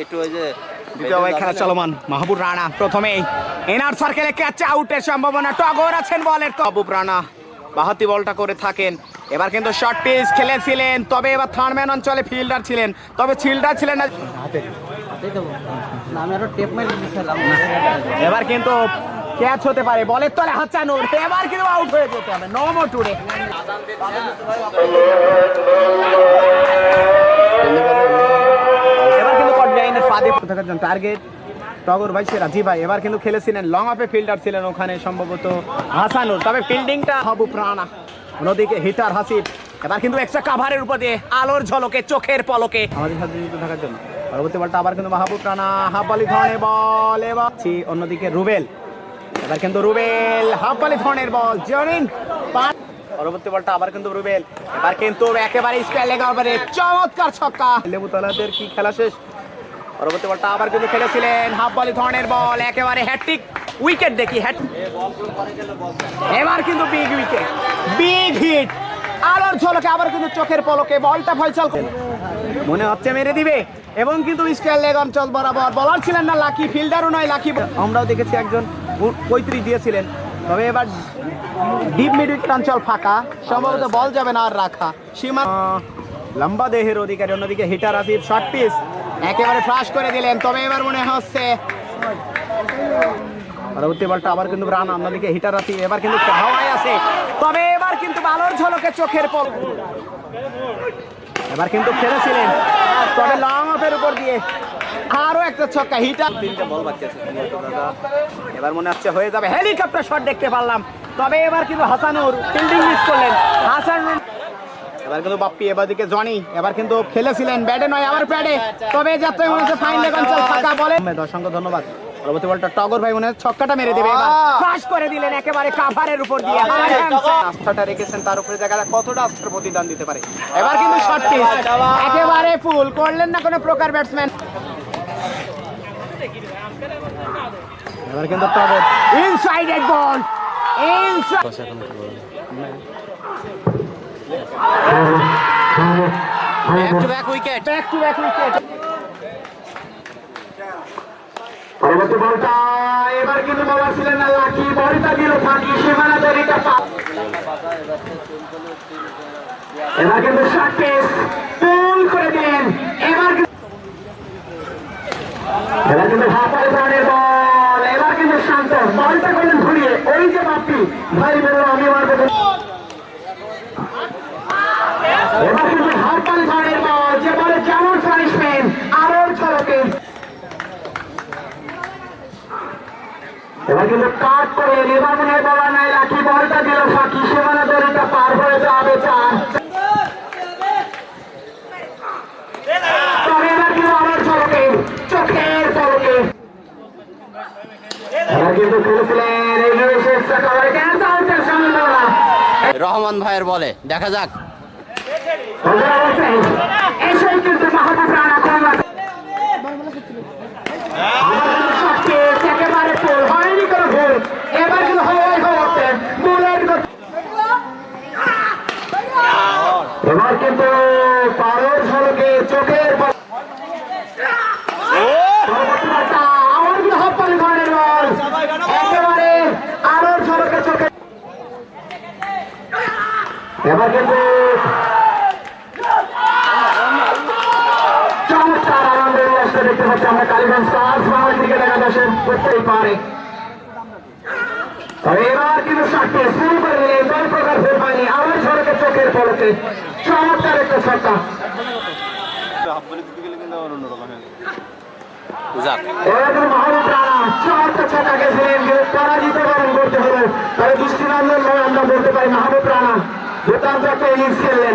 একটু ওই যে দ্বিতীয় ওভার খেলা চলমান। মাহবুব রানা প্রথমেই ইনার সার্কেলে ক্যাচ আউটের সম্ভাবনা, টগর আছেন বলের। মাহবুব রানা বাহাতি বলটা করে থাকেন। এবার কিন্তু শর্ট পিচ খেলেছিলেন, তবে এবার থার্ডম্যান অঞ্চলে ফিল্ডার ছিলেন, তবে ফিল্ডার ছিলেন না। এবার কিন্তু ক্যাচ হতে পারে, বলের তলে হাসানুর, এবার কিন্তু আউট হয়ে যেতে হবে। নম টুরে এবার কিন্তু টার্গেট টগর ভাই সে রাজি ভাই। এবার কিন্তু খেলেছিলেন লং অফে, ফিল্ডার ছিলেন ওখানে সম্ভবত হাসানুর, তবে ফিল্ডিংটা মাহবুব রানা। অন্যদিকে হিটার হাসিব এবার কিন্তু এক্সট্রা কাভারের উপর দিয়ে আলোর ঝলকে চোখের পলকে আমাদের সাথে যুক্ত থাকার জন্য। পরবর্তী বলটা আবার কিন্তু মাহবুব রানা, হাফ বলি ধরনের বল। এবার অন্যদিকে রুবেল, এবার কিন্তু রুবেল হাফ বলি ধরনের বল। জরিন পরবর্তী বলটা আবার কিন্তু রুবেল, এবার কিন্তু একেবারে স্কয়ার লেগ ওভারে চমৎকার ছক্কা। লেবুতলাদের কি খেলা শেষ। পরবর্তী বলটা আবার কিন্তু খেলেছিলেন হাফ বলি ধরনের বল, একেবারে হ্যাটট্রিক উইকেট দেখি। এবার কিন্তু বিগ উইকেট, বিগ হিট, আলোর ঝলকে আবার কিন্তু চোখের পলকে বলটা ফয়সাল মনে হচ্ছে মেরে দিবে। এবং কিন্তু স্কয়ার লেগ অঞ্চল বরাবর বলার ছিলেন না লাকি, ফিল্ডারও নয় লাকি। আমরাও দেখেছি একজন 35 দিয়েছিলেন, তবে এবার ডিপ মিড উইকেট অঞ্চল ফাঁকা, সম্ভবত বল যাবে না আর রাখা সীমা। লম্বা দেহের অধিকারী অন্যদিকে হিটার আসিফ শর্ট পিচ একেবারে ফ্লাশ করে দিলেন, তবে এবার মনে হচ্ছে পরবর্তী বলটা আবার কিন্তু রান। অন্যদিকে হিটার আসিফ এবার কিন্তু হাওয়ায় আছে, তবে এবার কিন্তু আলোর ঝলকে চোখের পল। এবার কিন্তু খেলেছিলেন, তবে লং অফের উপর দিয়ে আরো একটা ছক্কা। হিটার 3টে বল বাকি আছে দাদা, এবার মনে হচ্ছে হয়ে যাবে। হেলিকপ্টার শট দেখতে পারলাম, তবে এবার কিন্তু হাসানুর ফিল্ডিং মিস করলেন। হাসানুর এবার কিন্তু বাপ্পি, এবার দিকে জনি, এবার কিন্তু খেলেছিলেন ব্যাটে নয় আবার প্যাডে, তবে যাত্রায় মনে হচ্ছে ফাইন লেগ অঞ্চল ফাঁকা বলে। অসংখ্য ধন্যবাদ। পরবর্তী বলটা টগর ভাই মনে হচ্ছে ছক্কাটা মেরে দেবে, এবার পাস করে দিলেন একেবারে কাভারের উপর দিয়ে। আস্থাটা রেখেছেন তার উপরে, দেখা যাক কতটা আস্থার প্রতিদান দিতে পারে। এবার কিন্তু শর্ট পিচ একেবারে ফুল করলেন না কোনো প্রকার ব্যাটসম্যান। এবার কিন্তু টগর inside edged ball, inside back to back wicket, back to back wicket. পরবর্তী বলটা এবার কিন্তু বলার ছিলেন না লাকি, বলটা দিল ফাঁকি, সীমানা তৈরিটা এবার কিন্তু শর্ট পিচ পুল করে দিলেন। এবার কিন্তু হাফারে ধরনের বল, এবার কিন্তু শান্ত বলটা করলেন ঘুরিয়ে, ওই যে বাপ্পি ভাই বলল আমি মারবো। এবার কিন্তু হাফারে ধরনের বল, যে বলে যেমন পানিশমেন্ট আলোর ঝলকে। এবার কিন্তু কাট করে এবার মনে হয় বলা নাই লাকি, বলটা দিল ফাঁকি, সীমানা দড়িটা পার হয়ে যাবে চার। তবে এবার কিন্তু আলোর ঝলকে চোখের পলকে এবার কিন্তু খেলেছিলেন এগিয়ে শেষ কভারে ক্যাচ আউটের সম্ভাবনা। রহমান ভাইয়ের বলে দেখা যাক। এসেই কিন্তু মাহবুব রানা কম একেবারে ফুল হয়নি কোনো ভুল। এবার কিন্তু হওয়াই হচ্ছে বুলেট। এবার কিন্তু পারোর ঝলকে চোখের আমার কিন্তু হপ্পালি ধরনের বল, একেবারে আলোর ঝলকে চোখে। এবার কিন্তু চমৎকার আনন্দের উল্লাসটা দেখতে পাচ্ছি আমরা কালীগঞ্জ স্টার্স বাংলা ক্রিকেট একাদশের করতেই পারে। তবে এবার কিন্তু শটটি শুরু করে দিলেন, কোন প্রকার ভুল হয়নি, আলোর ঝলকে চোখের পলকে চমৎকার একটা ছক্কা। মাহবুব রানা চমৎকার ছক্কা গেছিলেন, পরাজিত বরণ করতে হলো, তবে দৃষ্টিনন্দন আমরা বলতে পারি মাহবুব রানা দুর্দান্ত একটা ইনিংস খেললেন।